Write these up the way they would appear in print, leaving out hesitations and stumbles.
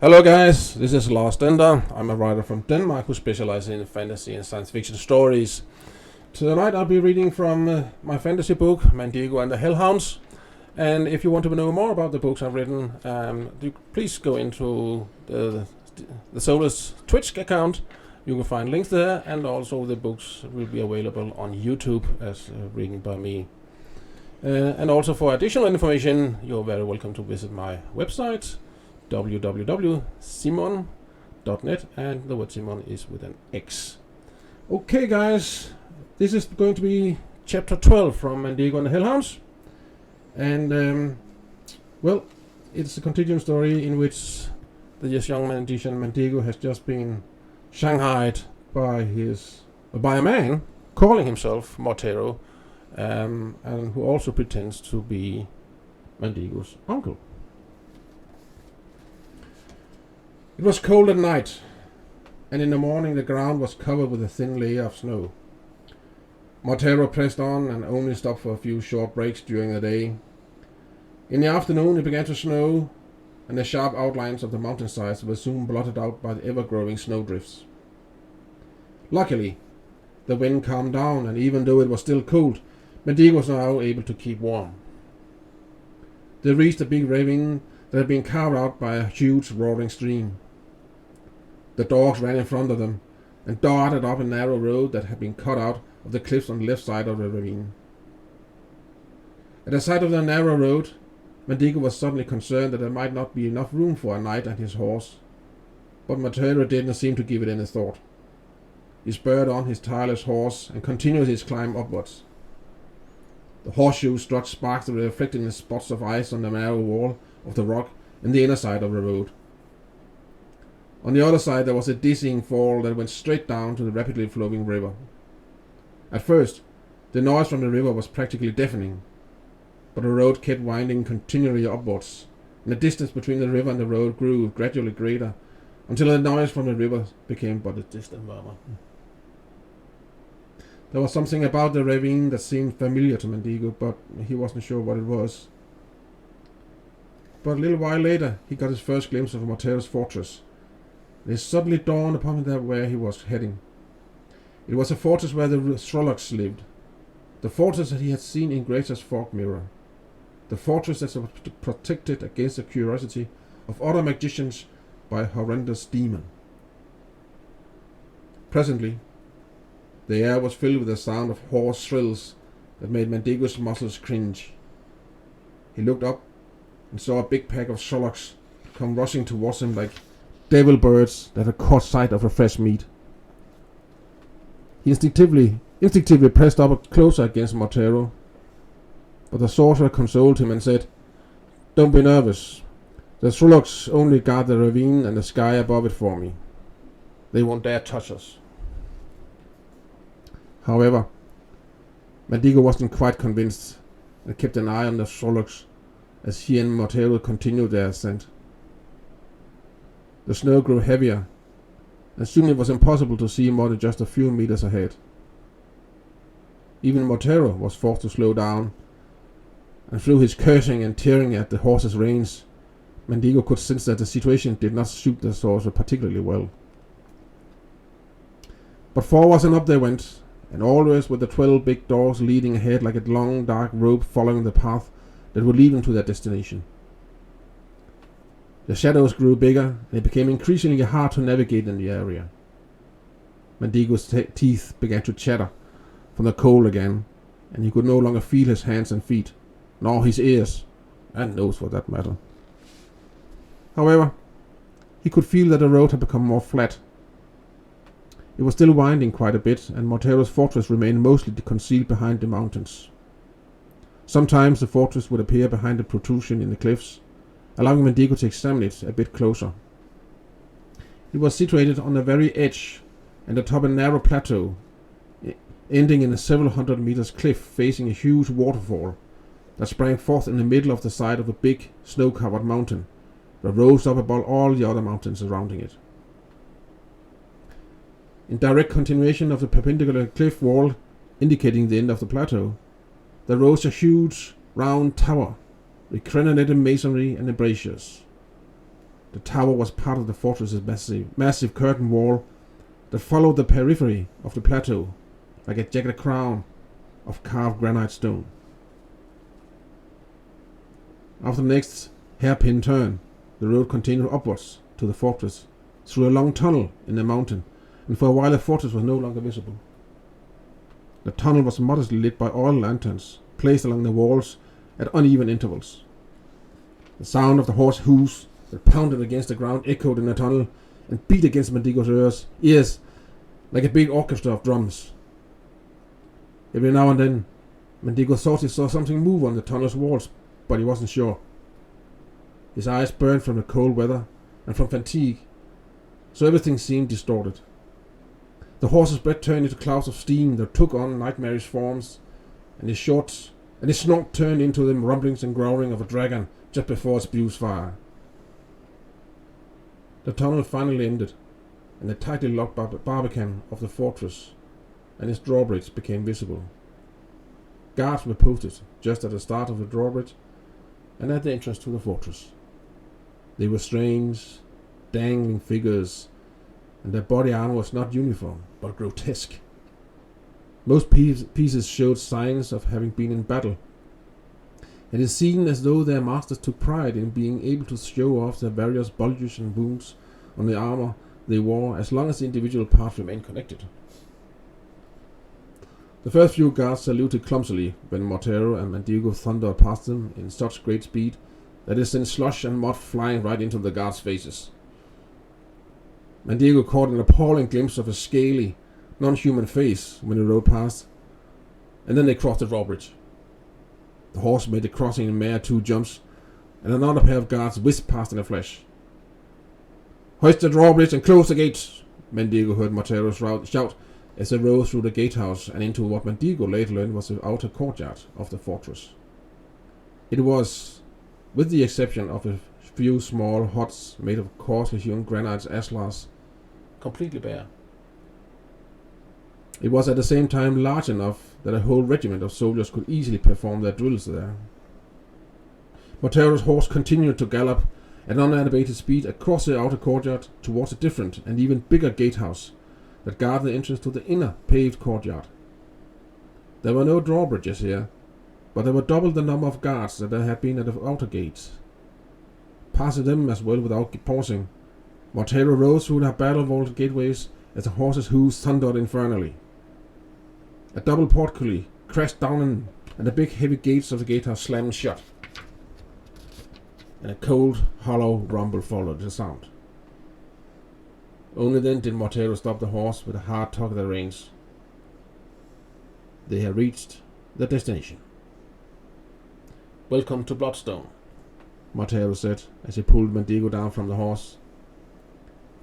Hello guys, this is Lars Dender. I'm a writer from Denmark who specializes in fantasy and science fiction stories. Tonight I'll be reading from my fantasy book, Mandigo and the Hellhounds. And if you want to know more about the books I've written, please go into the Solus Twitch account. You can find links there, and also the books will be available on YouTube as written by me. And also for additional information, you're very welcome to visit my website, www.simon.net, and the word Simon is with an X. Okay guys, this is going to be chapter 12 from Mandigo and the Hellhounds. And well, it's a continuing story in which this young magician Mandigo has just been shanghaied by a man calling himself Mortero, and who also pretends to be Mandigo's uncle. It was cold at night, and in the morning the ground was covered with a thin layer of snow. Mortero pressed on and only stopped for a few short breaks during the day. In the afternoon it began to snow, and the sharp outlines of the mountainsides were soon blotted out by the ever-growing snowdrifts. Luckily, the wind calmed down, and even though it was still cold, Mandigo was now able to keep warm. They reached a big ravine that had been carved out by a huge roaring stream. The dogs ran in front of them and darted up a narrow road that had been cut out of the cliffs on the left side of the ravine. At the side of the narrow road, Mandigo was suddenly concerned that there might not be enough room for a knight and his horse, but Mortero didn't seem to give it any thought. He spurred on his tireless horse and continued his climb upwards. The horseshoes struck sparks that were reflected in spots of ice on the narrow wall of the rock in the inner side of the road. On the other side there was a dizzying fall that went straight down to the rapidly flowing river. At first, the noise from the river was practically deafening, but the road kept winding continually upwards, and the distance between the river and the road grew gradually greater, until the noise from the river became but a distant murmur. There was something about the ravine that seemed familiar to Mandigo, but he wasn't sure what it was. But a little while later, he got his first glimpse of Mortero's fortress. It suddenly dawned upon him where he was heading. It was a fortress where the Shrolloks lived. The fortress that he had seen in Greta's fog mirror. The fortress that was protected against the curiosity of other magicians by a horrendous demon. Presently, the air was filled with the sound of hoarse shrills that made Mandigo's muscles cringe. He looked up and saw a big pack of Shrolloks come rushing towards him like devil birds that had caught sight of a fresh meat. He instinctively pressed up closer against Mortero, but the sorcerer consoled him and said, "Don't be nervous. The Shrolloks only guard the ravine and the sky above it for me. They won't dare touch us." However, Mandigo wasn't quite convinced and kept an eye on the Shrolloks as he and Mortero continued their ascent. The snow grew heavier, and soon it was impossible to see more than just a few meters ahead. Even Mortero was forced to slow down, and through his cursing and tearing at the horse's reins, Mandigo could sense that the situation did not suit the sorcerer particularly well. But forwards and up they went, and always with the 12 big dogs leading ahead like a long dark rope following the path that would lead them to their destination. The shadows grew bigger, and it became increasingly hard to navigate in the area. Mandigo's teeth began to chatter from the cold again, and he could no longer feel his hands and feet, nor his ears, and nose for that matter. However, he could feel that the road had become more flat. It was still winding quite a bit, and Mortero's fortress remained mostly concealed behind the mountains. Sometimes the fortress would appear behind a protrusion in the cliffs, allowing Mandigo to examine it a bit closer. It was situated on the very edge and atop a narrow plateau, ending in a several hundred meters cliff facing a huge waterfall that sprang forth in the middle of the side of a big, snow-covered mountain that rose up above all the other mountains surrounding it. In direct continuation of the perpendicular cliff wall indicating the end of the plateau, there rose a huge, round tower with crenellated masonry and embrasures. The tower was part of the fortress's massive curtain wall that followed the periphery of the plateau like a jagged crown of carved granite stone. After the next hairpin turn, the road continued upwards to the fortress through a long tunnel in the mountain, and for a while the fortress was no longer visible. The tunnel was modestly lit by oil lanterns placed along the walls at uneven intervals. The sound of the horse hooves that pounded against the ground echoed in the tunnel and beat against Mandigo's ears like a big orchestra of drums. Every now and then, Mandigo thought he saw something move on the tunnel's walls, but he wasn't sure. His eyes burned from the cold weather and from fatigue, so everything seemed distorted. The horse's breath turned into clouds of steam that took on nightmarish forms, and his snort turned into the rumblings and growling of a dragon just before it spews fire. The tunnel finally ended, and the tightly locked barbican of the fortress and its drawbridge became visible. Guards were posted just at the start of the drawbridge and at the entrance to the fortress. They were strange, dangling figures, and their body armor was not uniform, but grotesque. Most pieces showed signs of having been in battle. It is seen as though their masters took pride in being able to show off their various bulges and wounds on the armor they wore as long as the individual parts remained connected. The first few guards saluted clumsily when Mortero and Mandigo thundered past them in such great speed that it sent slush and mud flying right into the guards' faces. Mandigo caught an appalling glimpse of a scaly, non-human face when he rode past, and then they crossed the drawbridge. The horse made the crossing in mere 2 jumps, and another pair of guards whizzed past in a flash. "Hoist the drawbridge and close the gates!" Mandigo heard Mortero shout as they rode through the gatehouse and into what Mandigo later learned was the outer courtyard of the fortress. It was, with the exception of a few small huts made of coarsely hewn granite ashlars, completely bare. It was at the same time large enough that a whole regiment of soldiers could easily perform their drills there. Mortero's horse continued to gallop at unabated speed across the outer courtyard towards a different and even bigger gatehouse that guarded the entrance to the inner paved courtyard. There were no drawbridges here, but there were double the number of guards that there had been at the outer gates. Passing them as well without pausing, Mortero rode through the battle-vaulted gateways as the horse's hooves thundered infernally. A double portcullis crashed down and the big heavy gates of the gatehouse slammed shut, and a cold, hollow rumble followed the sound. Only then did Mortero stop the horse with a hard tug at the reins. They had reached their destination. "Welcome to Bloodstone," Mortero said as he pulled Mandigo down from the horse.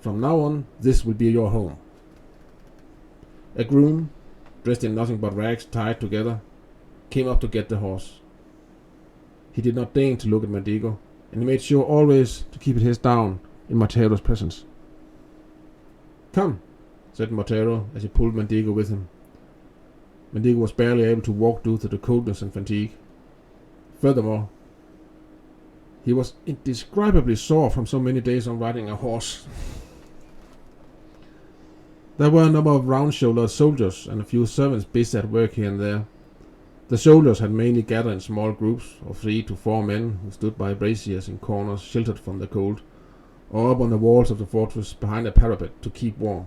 "From now on, this will be your home." A groom, dressed in nothing but rags tied together, came up to get the horse. He did not deign to look at Mandigo, and he made sure always to keep his head down in Mortero's presence. "Come," said Mortero as he pulled Mandigo with him. Mandigo was barely able to walk due to the coldness and fatigue. Furthermore, he was indescribably sore from so many days on riding a horse. There were a number of round-shouldered soldiers and a few servants busy at work here and there. The soldiers had mainly gathered in small groups of 3 to 4 men who stood by braziers in corners sheltered from the cold, or up on the walls of the fortress behind a parapet to keep warm.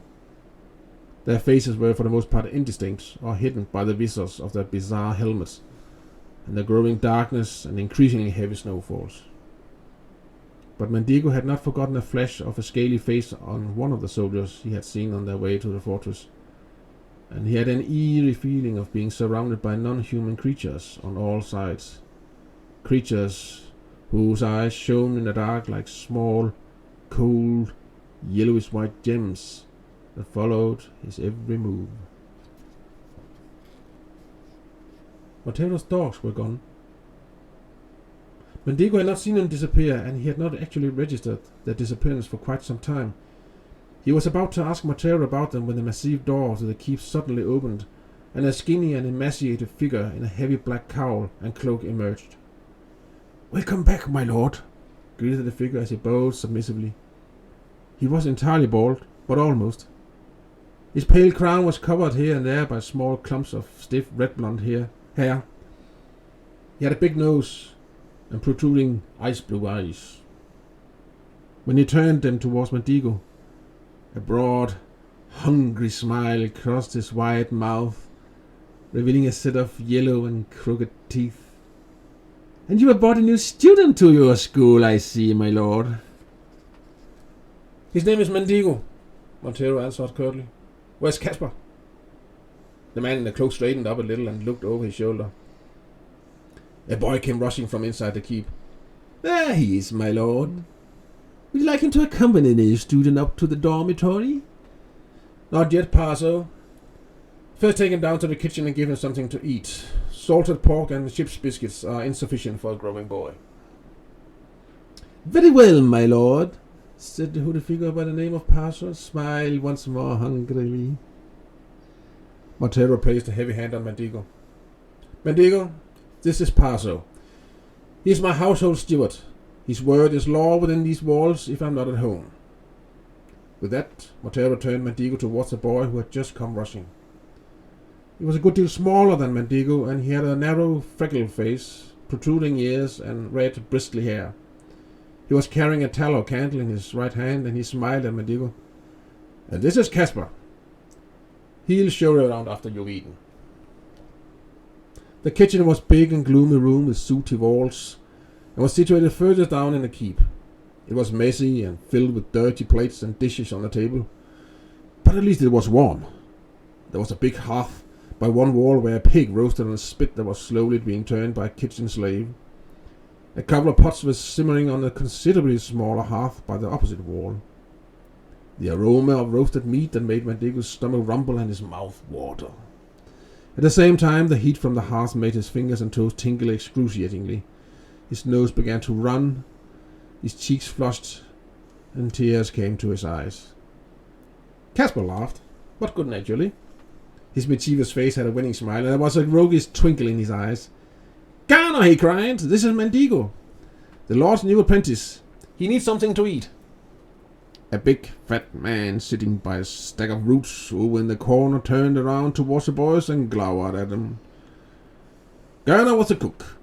Their faces were for the most part indistinct or hidden by the visors of their bizarre helmets and the growing darkness and increasingly heavy snowfalls. But Mandigo had not forgotten a flash of a scaly face on one of the soldiers he had seen on their way to the fortress, and he had an eerie feeling of being surrounded by non-human creatures on all sides. Creatures whose eyes shone in the dark like small, cold, yellowish-white gems that followed his every move. Mortero's dogs were gone. Mandigo had not seen them disappear, and he had not actually registered their disappearance for quite some time. He was about to ask Mortero about them when the massive door to the keep suddenly opened, and a skinny and emaciated figure in a heavy black cowl and cloak emerged. "Welcome back, my lord," greeted the figure as he bowed submissively. He was entirely bald, but almost. His pale crown was covered here and there by small clumps of stiff red blonde hair. He had a big nose and protruding ice blue eyes. When he turned them towards Mandigo, a broad, hungry smile crossed his wide mouth, revealing a set of yellow and crooked teeth. "And you have brought a new student to your school, I see, my lord." "His name is Mandigo," Montero answered curtly. "Where's Casper?" The man in the cloak straightened up a little and looked over his shoulder. A boy came rushing from inside the keep. "There he is, my lord. Would you like him to accompany the student up to the dormitory?" "Not yet, Parso. First take him down to the kitchen and give him something to eat. Salted pork and ship's biscuits are insufficient for a growing boy." "Very well, my lord," said the hooded figure by the name of Parso, and smiled once more hungrily. Montero placed a heavy hand on Mandigo. "Mandigo, this is Parso. He is my household steward. His word is law within these walls if I'm not at home." With that, Montero turned Mandigo towards the boy who had just come rushing. He was a good deal smaller than Mandigo, and he had a narrow, freckled face, protruding ears, and red, bristly hair. He was carrying a tallow candle in his right hand, and he smiled at Mandigo. "And this is Casper. He'll show you around after you've eaten." The kitchen was a big and gloomy room with sooty walls, and was situated further down in the keep. It was messy and filled with dirty plates and dishes on the table, but at least it was warm. There was a big hearth by one wall where a pig roasted on a spit that was slowly being turned by a kitchen slave. A couple of pots were simmering on a considerably smaller hearth by the opposite wall. The aroma of roasted meat that made Mandigo's stomach rumble and his mouth water. At the same time, the heat from the hearth made his fingers and toes tingle excruciatingly. His nose began to run, his cheeks flushed, and tears came to his eyes. Casper laughed, but good-naturedly. His mischievous face had a winning smile, and there was a roguish twinkle in his eyes. "Garner," he cried, "this is Mandigo, the Lord's new apprentice. He needs something to eat." A big, fat man sitting by a stack of roots over in the corner turned around towards the boys and glowered at them. Garner was a cook.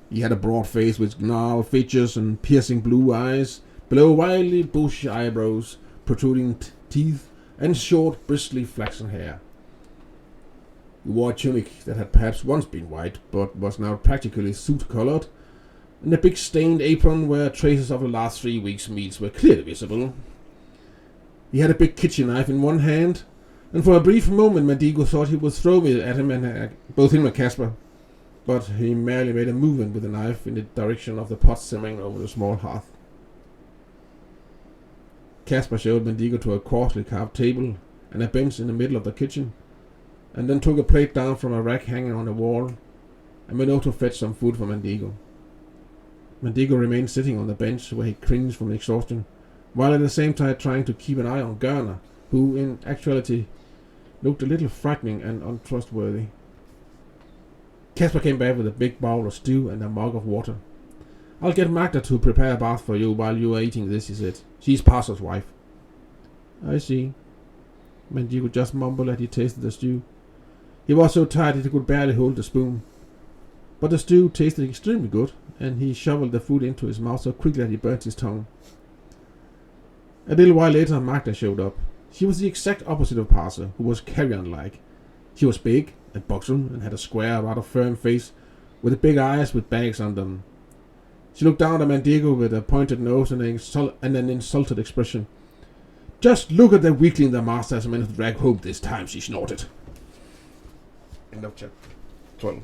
He had a broad face with gnarled features and piercing blue eyes, below wildly bushy eyebrows, protruding teeth, and short, bristly flaxen hair. He wore a tunic that had perhaps once been white, but was now practically soot-colored, and a big stained apron where traces of the last 3 weeks' meals were clearly visible. He had a big kitchen knife in one hand, and for a brief moment Mandigo thought he would throw it at him and both him and Casper, but he merely made a movement with the knife in the direction of the pot simmering over the small hearth. Casper showed Mandigo to a coarsely carved table and a bench in the middle of the kitchen, and then took a plate down from a rack hanging on the wall, and went out to fetch some food for Mandigo. Mandigo remained sitting on the bench where he cringed from exhaustion, while at the same time trying to keep an eye on Garner, who in actuality looked a little frightening and untrustworthy. Casper came back with a big bowl of stew and a mug of water. "I'll get Magda to prepare a bath for you while you are eating this," he said. "She's Pastor's wife." "I see," Mandigo just mumbled as he tasted the stew. He was so tired that he could barely hold the spoon. But the stew tasted extremely good, and he shoveled the food into his mouth so quickly that he burnt his tongue. A little while later, Magda showed up. She was the exact opposite of Parser, who was carrion-like. She was big and buxom, and had a square, rather firm face, with big eyes with bags under them. She looked down at Mandigo with a pointed nose and an insulted expression. "Just look at the weakling the master has managed to drag home this time," she snorted. End of chapter 12.